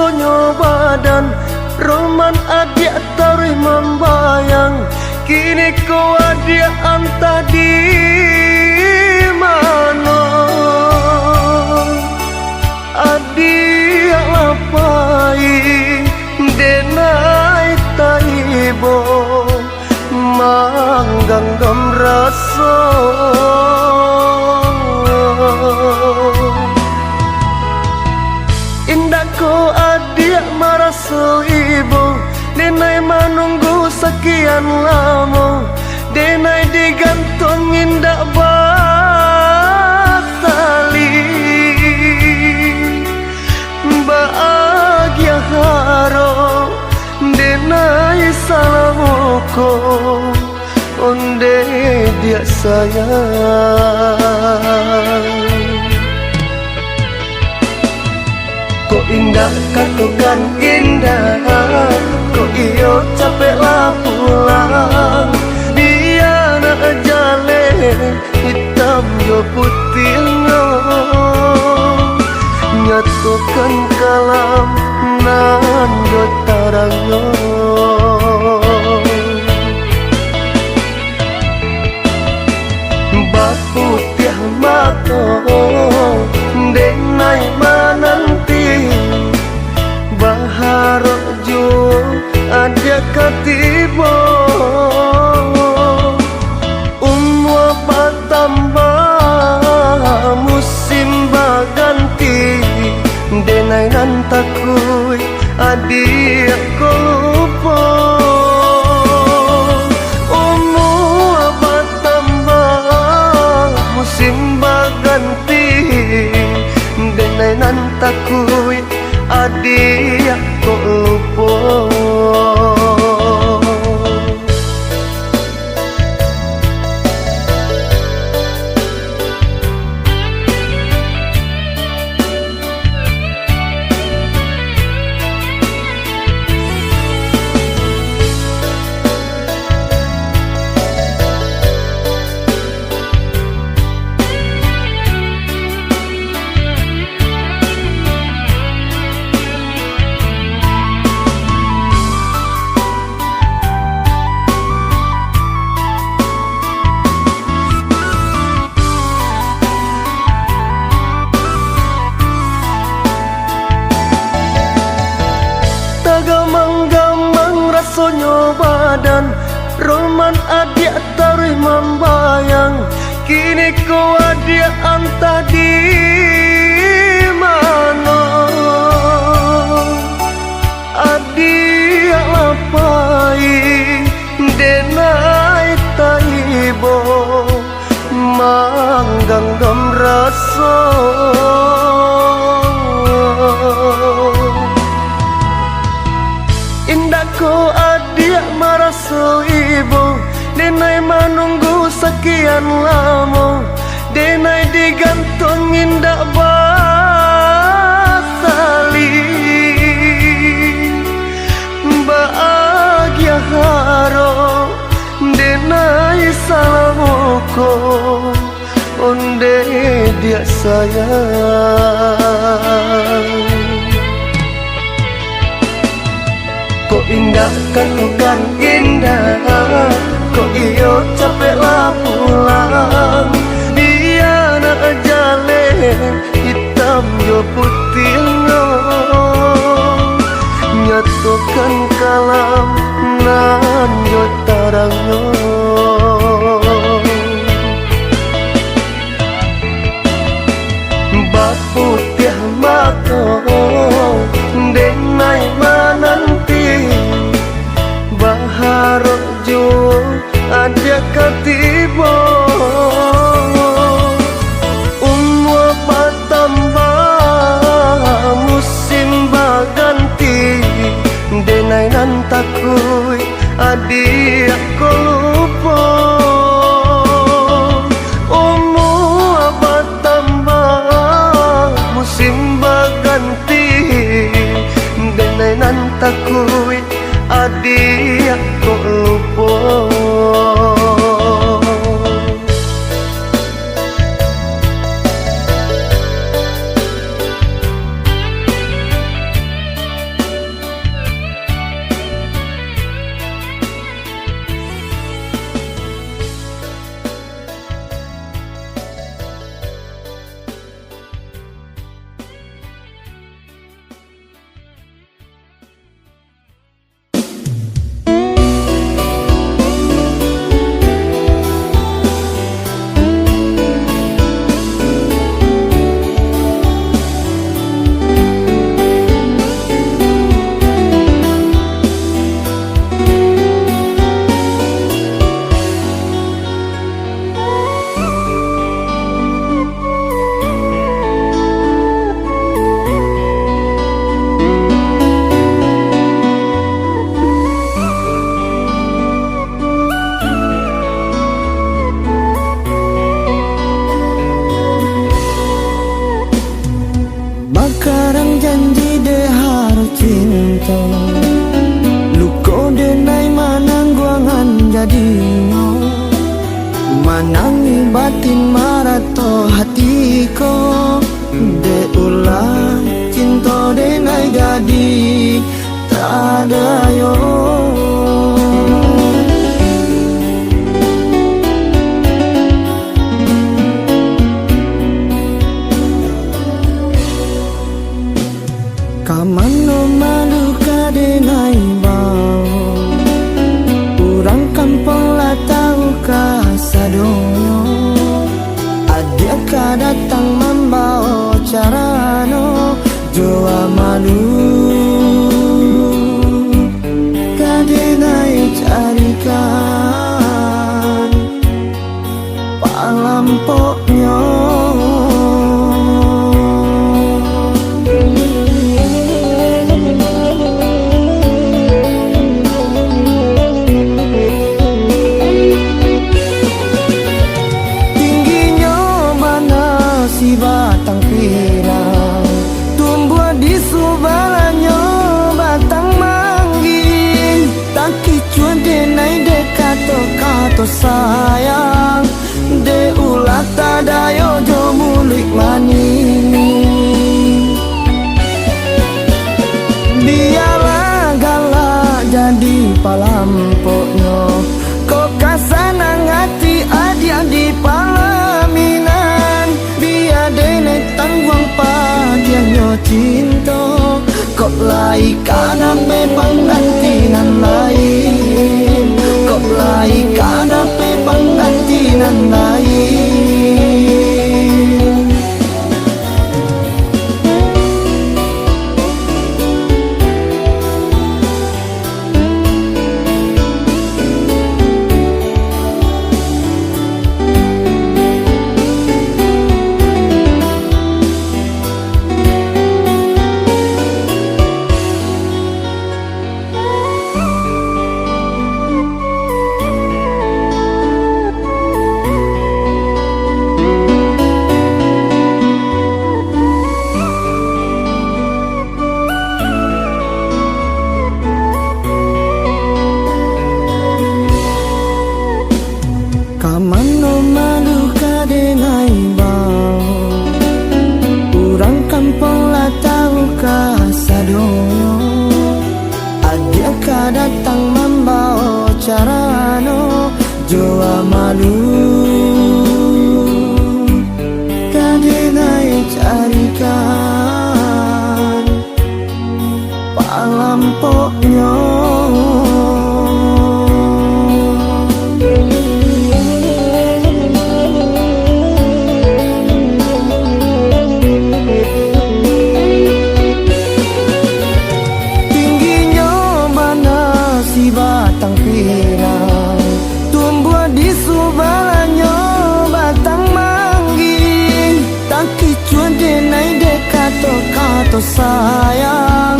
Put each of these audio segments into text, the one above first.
rasanya badan roman adik taruh membayang. Kini kau adik antah di mana? Adik lapai denai taibo mangganggam rasa. Indah ko adik merasa ibu denai menunggu sekian lama. Denai digantung indah batali bahagia haro. Denai salamuko onde dia sayang. Kok indah katukan indah, kok iyo capeklah pulang. Biar jale hitam yo putih no, nyatukan kalam nan yo tarang no. Baputiah mato denai mananti baharo jo ada katibo. Umur bertambah musim berganti denai nan takui adik ko lupa. Umur bertambah musim berganti denai nan takui adik ko lupa. Gamang-gamang rasanya badan roman adik taruh membayang. Kini kau adik antah di mana? Adik lapai denai taibo mangganggam rasa. Indah ko adik merasa ibu denai menunggu sekian lama. Denai digantung indah batali bahagia haro. Denai salamuko onde dia sayang. Kok indah katukan indah, kok iyo capeklah pulang. Biar jale hitam yo putih no, nyatukan kalam nan yo tarang no. Baputiah mato denai mananti baharo jo ada katibo. Umur bertambah musim berganti denai nan takui adik ko lupa. Umur bertambah musim berganti denai nan takui adik ko lupa. yang janji de harus cinta, luko de nai manang guangan jadi no, manangi batin marato hatiko, de ulah cinta de nai jadi tak ada yo. Kamano malu kadenai bau, urang kampung lah tahu kasadonyo, adia ka datang membawa carano, jua malu kadenai carikan palampoknya. Batang pirang tumbuh di subalanyo batang manggin, tak kicuan de nai de kato sayang, de ulah tadayo jo mulik mani. Biarlah galak jadi palampoknya, kok kasanang hati adik-adik palaminan, biar dene tangguang padianyo cinta, kok lai kada pe panggantinan lain, kok lai kada pe panggantinan lain. Kamano malu kadenai bau, urang kampung lah tahu kasadonyo, adia ka datang membawa carano, jua malu kadenai carikan palampoknya. Batang pirang tumbuh di subalanyo batang manggin, tak kicuan de nai de kato sayang,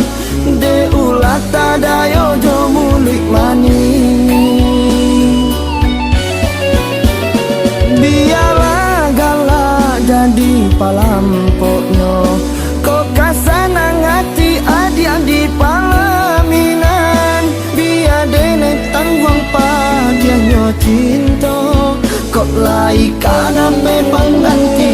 de ulah tadayo jo mulik mani. Biarlah galak jadi palampoknya, kok kasanang hati adik-adik palaminan, biar dene tangguang padianyo cinta, kok lai kada pe pangganti